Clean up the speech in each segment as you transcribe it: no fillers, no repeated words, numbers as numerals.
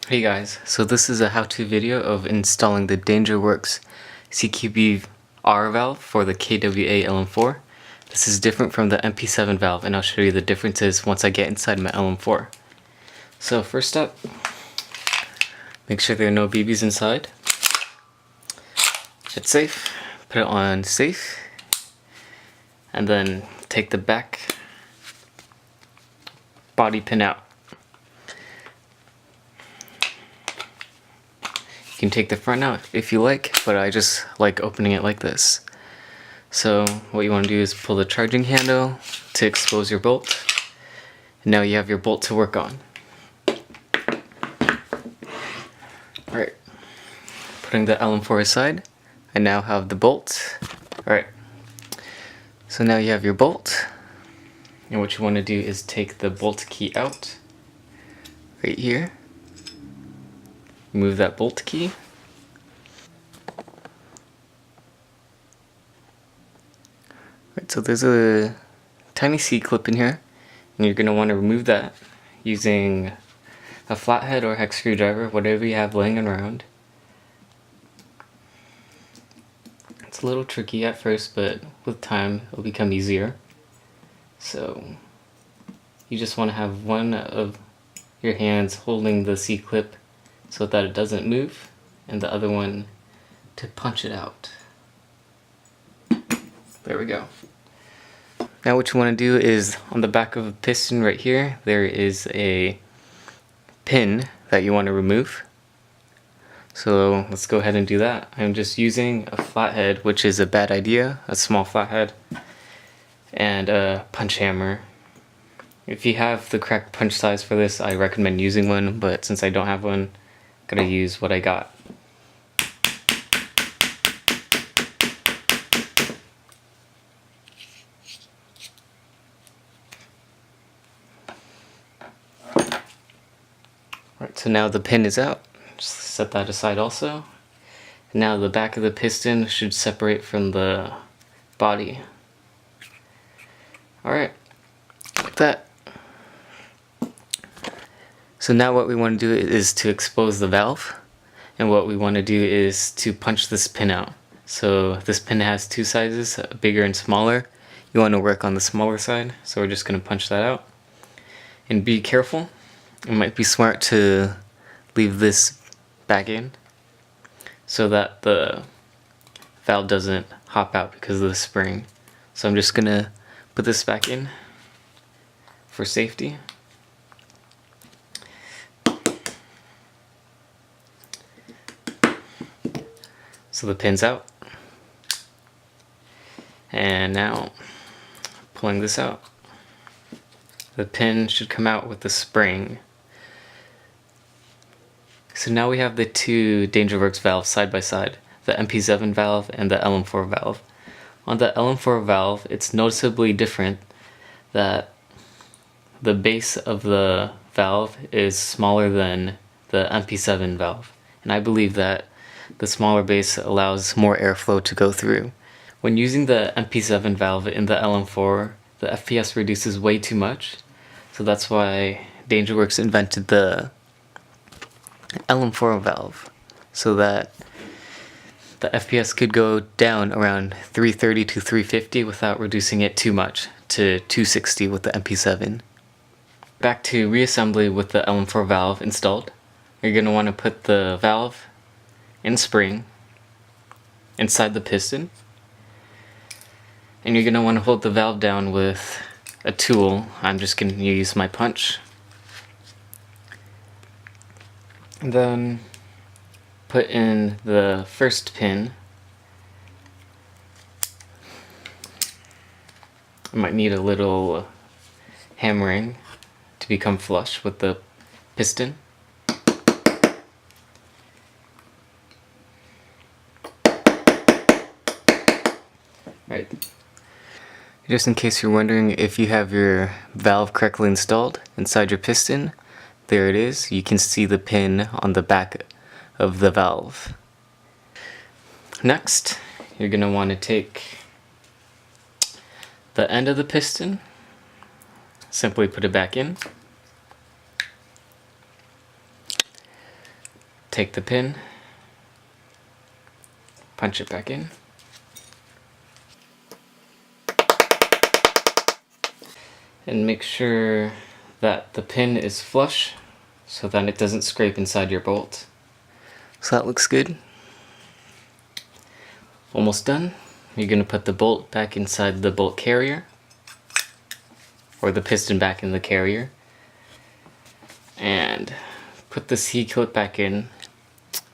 Hey guys, so this is a how-to video of installing the Dangerwerx CQB-R valve for the KWA LM4. This is different from the MP7 valve, and I'll show you the differences once I get inside my LM4. So first up, make sure there are no BBs inside. It's safe, put it on safe, and then take the back body pin out. You can take the front out if you like, but I just like opening it like this. So what you want to do is pull the charging handle to expose your bolt. And now you have your bolt to work on. Alright, putting the LM4 aside, I now have the bolt. Alright, so now you have your bolt. And what you want to do is take the bolt key out, right here. Remove that bolt key. Right, so there's a tiny C-clip in here, and you're going to want to remove that using a flathead or hex screwdriver, whatever you have laying around. It's a little tricky at first, but with time it'll become easier. So you just want to have one of your hands holding the C-clip so that it doesn't move, and the other one to punch it out. There we go. Now what you want to do is, on the back of a piston right here, there is a pin that you want to remove. So let's go ahead and do that. I'm just using a flathead, which is a bad idea, a small flathead, and a punch hammer. If you have the correct punch size for this, I recommend using one, but since I don't have one, gotta use what I got. Alright, so now the pin is out. Just set that aside also. And now the back of the piston should separate from the body. Alright, like that. So now what we want to do is to expose the valve, and what we want to do is to punch this pin out. So this pin has two sizes, bigger and smaller. You want to work on the smaller side, so we're just going to punch that out. And be careful, it might be smart to leave this back in so that the valve doesn't hop out because of the spring. So I'm just going to put this back in for safety. So the pin's out, and now pulling this out, the pin should come out with the spring. So now we have the two Dangerwerx valves side by side, the MP7 valve and the LM4 valve. On the LM4 valve, it's noticeably different that the base of the valve is smaller than the MP7 valve, and I believe that the smaller base allows more airflow to go through. When using the MP7 valve in the LM4, the FPS reduces way too much, so that's why Dangerwerx invented the LM4 valve, so that the FPS could go down around 330 to 350 without reducing it too much to 260 with the MP7. Back to reassembly with the LM4 valve installed. You're going to want to put the valve and spring inside the piston, and you're going to want to hold the valve down with a tool. I'm just going to use my punch, and then put in the first pin. I might need a little hammering to become flush with the piston. Right. Just in case you're wondering if you have your valve correctly installed inside your piston, there it is. You can see the pin on the back of the valve. Next, you're going to want to take the end of the piston, simply put it back in, take the pin, punch it back in, and make sure that the pin is flush so that it doesn't scrape inside your bolt. So that looks good. Almost done. You're going to put the bolt back inside the bolt carrier, or the piston back in the carrier, and put the C-clip back in.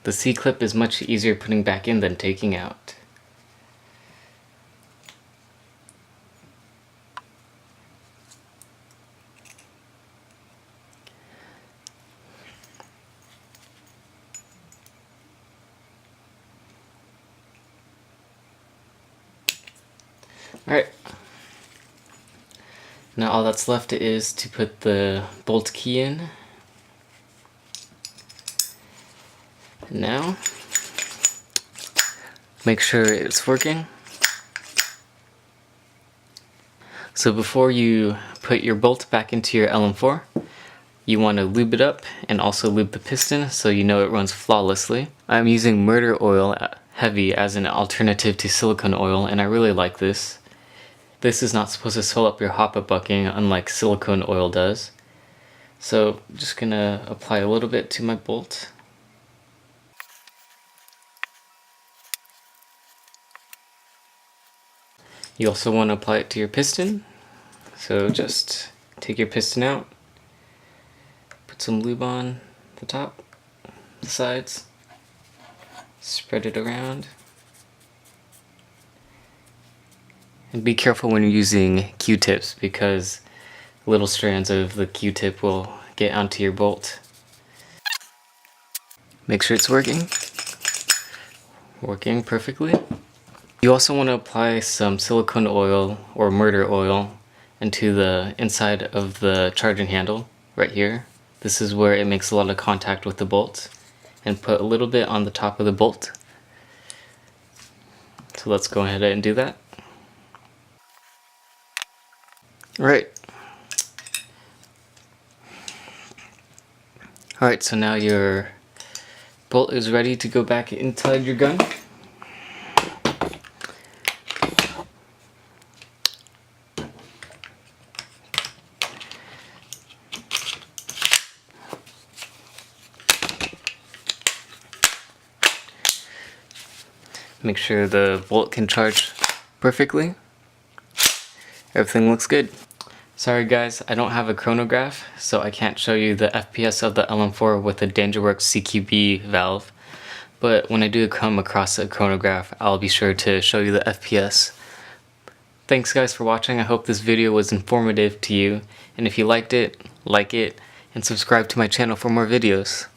The C-clip is much easier putting back in than taking out. Alright, now all that's left is to put the bolt key in. And now, make sure it's working. So before you put your bolt back into your LM4, you want to lube it up and also lube the piston so you know it runs flawlessly. I'm using murder oil heavy as an alternative to silicone oil, and I really like this. This is not supposed to swell up your hop-up bucking unlike silicone oil does. So I'm just gonna apply a little bit to my bolt. You also want to apply it to your piston. So just take your piston out, put some lube on the top, the sides, spread it around. And be careful when you're using Q-tips because little strands of the Q-tip will get onto your bolt. Make sure it's working. Working perfectly. You also want to apply some silicone oil or murder oil into the inside of the charging handle right here. This is where it makes a lot of contact with the bolt. And put a little bit on the top of the bolt. So let's go ahead and do that. Alright, so now your bolt is ready to go back inside your gun. Make sure the bolt can charge perfectly. Everything looks good. Sorry guys, I don't have a chronograph, so I can't show you the FPS of the LM4 with the Dangerwerx CQB valve. But when I do come across a chronograph, I'll be sure to show you the FPS. Thanks guys for watching. I hope this video was informative to you. And if you liked it, like it, and subscribe to my channel for more videos.